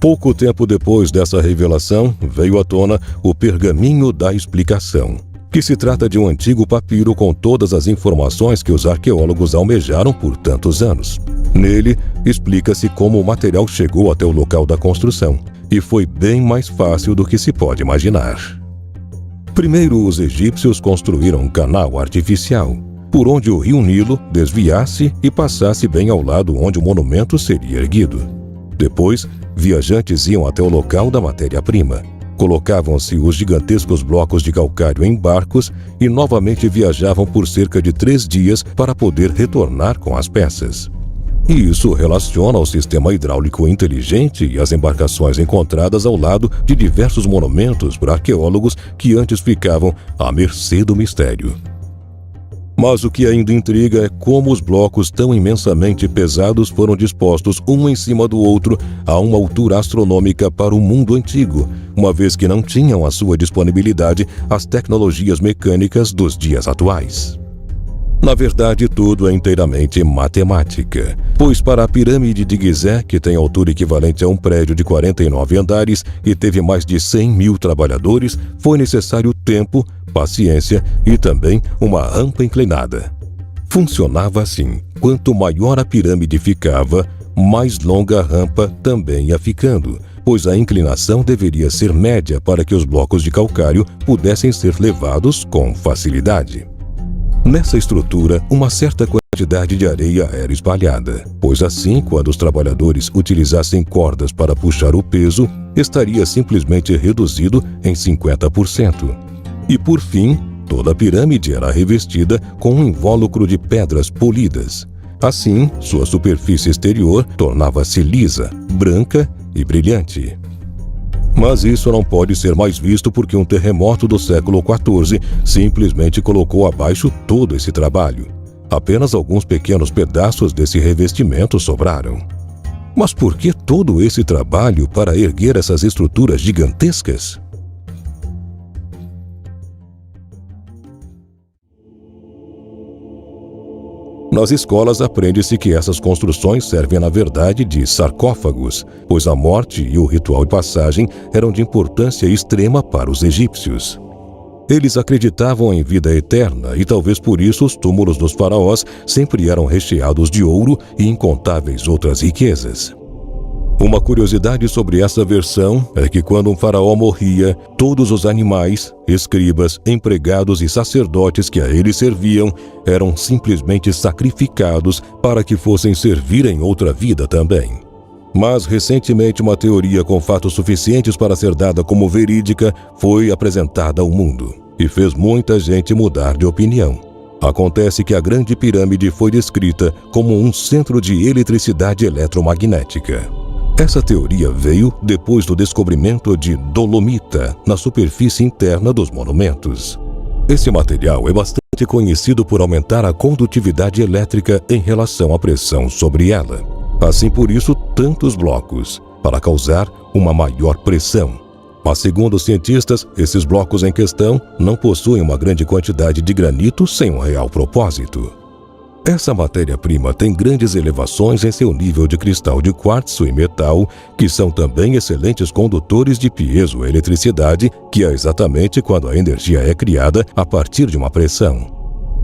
Pouco tempo depois dessa revelação, veio à tona o Pergaminho da Explicação, que se trata de um antigo papiro com todas as informações que os arqueólogos almejaram por tantos anos. Nele, explica-se como o material chegou até o local da construção, e foi bem mais fácil do que se pode imaginar. Primeiro, os egípcios construíram um canal artificial, por onde o rio Nilo desviasse e passasse bem ao lado onde o monumento seria erguido. Depois, viajantes iam até o local da matéria-prima. Colocavam-se os gigantescos blocos de calcário em barcos e novamente viajavam por cerca de 3 dias para poder retornar com as peças. E isso relaciona ao sistema hidráulico inteligente e as embarcações encontradas ao lado de diversos monumentos por arqueólogos que antes ficavam à mercê do mistério. Mas o que ainda intriga é como os blocos tão imensamente pesados foram dispostos um em cima do outro a uma altura astronômica para o mundo antigo, uma vez que não tinham à sua disponibilidade as tecnologias mecânicas dos dias atuais. Na verdade, tudo é inteiramente matemática, pois para a pirâmide de Gizé, que tem altura equivalente a um prédio de 49 andares e teve mais de 100 mil trabalhadores, foi necessário tempo, paciência e também uma rampa inclinada. Funcionava assim: quanto maior a pirâmide ficava, mais longa a rampa também ia ficando, pois a inclinação deveria ser média para que os blocos de calcário pudessem ser levados com facilidade. Nessa estrutura, uma certa quantidade de areia era espalhada, pois assim, quando os trabalhadores utilizassem cordas para puxar o peso, estaria simplesmente reduzido em 50%. E por fim, toda a pirâmide era revestida com um invólucro de pedras polidas. Assim, sua superfície exterior tornava-se lisa, branca e brilhante. Mas isso não pode ser mais visto porque um terremoto do século XIV simplesmente colocou abaixo todo esse trabalho. Apenas alguns pequenos pedaços desse revestimento sobraram. Mas por que todo esse trabalho para erguer essas estruturas gigantescas? Nas escolas aprende-se que essas construções servem na verdade de sarcófagos, pois a morte e o ritual de passagem eram de importância extrema para os egípcios. Eles acreditavam em vida eterna e talvez por isso os túmulos dos faraós sempre eram recheados de ouro e incontáveis outras riquezas. Uma curiosidade sobre essa versão é que quando um faraó morria, todos os animais, escribas, empregados e sacerdotes que a ele serviam eram simplesmente sacrificados para que fossem servir em outra vida também. Mas recentemente uma teoria com fatos suficientes para ser dada como verídica foi apresentada ao mundo e fez muita gente mudar de opinião. Acontece que a Grande Pirâmide foi descrita como um centro de eletricidade eletromagnética. Essa teoria veio depois do descobrimento de dolomita na superfície interna dos monumentos. Esse material é bastante conhecido por aumentar a condutividade elétrica em relação à pressão sobre ela. Assim por isso, tantos blocos, para causar uma maior pressão. Mas segundo os cientistas, esses blocos em questão não possuem uma grande quantidade de granito sem um real propósito. Essa matéria-prima tem grandes elevações em seu nível de cristal de quartzo e metal, que são também excelentes condutores de piezoeletricidade, que é exatamente quando a energia é criada a partir de uma pressão.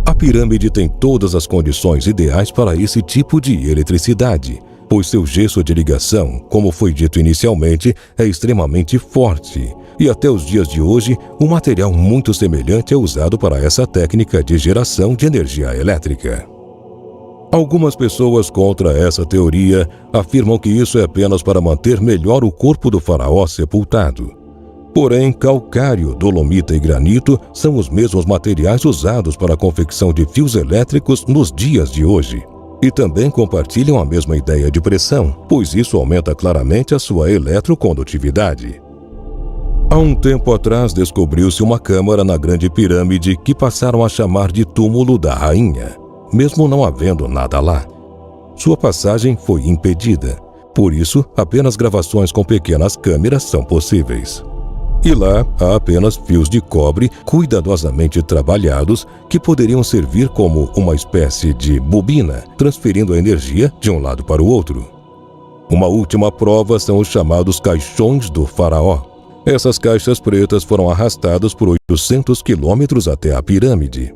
A pirâmide tem todas as condições ideais para esse tipo de eletricidade, pois seu gesso de ligação, como foi dito inicialmente, é extremamente forte. E até os dias de hoje, um material muito semelhante é usado para essa técnica de geração de energia elétrica. Algumas pessoas contra essa teoria afirmam que isso é apenas para manter melhor o corpo do faraó sepultado. Porém, calcário, dolomita e granito são os mesmos materiais usados para a confecção de fios elétricos nos dias de hoje. E também compartilham a mesma ideia de pressão, pois isso aumenta claramente a sua eletrocondutividade. Há um tempo atrás descobriu-se uma câmara na Grande Pirâmide que passaram a chamar de túmulo da rainha, mesmo não havendo nada lá. Sua passagem foi impedida, por isso apenas gravações com pequenas câmeras são possíveis. E lá há apenas fios de cobre cuidadosamente trabalhados que poderiam servir como uma espécie de bobina, transferindo a energia de um lado para o outro. Uma última prova são os chamados caixões do faraó. Essas caixas pretas foram arrastadas por 800 quilômetros até a pirâmide.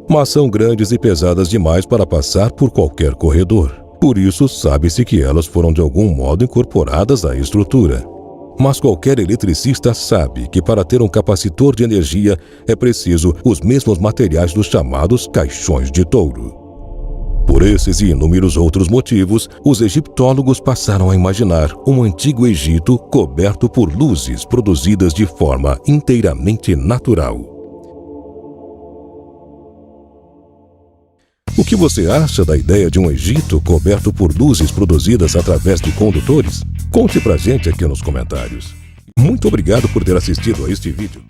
Mas são grandes e pesadas demais para passar por qualquer corredor. Por isso, sabe-se que elas foram de algum modo incorporadas à estrutura. Mas qualquer eletricista sabe que para ter um capacitor de energia é preciso os mesmos materiais dos chamados caixões de touro. Por esses e inúmeros outros motivos, os egiptólogos passaram a imaginar um antigo Egito coberto por luzes produzidas de forma inteiramente natural. O que você acha da ideia de um Egito coberto por luzes produzidas através de condutores? Conte pra gente aqui nos comentários. Muito obrigado por ter assistido a este vídeo.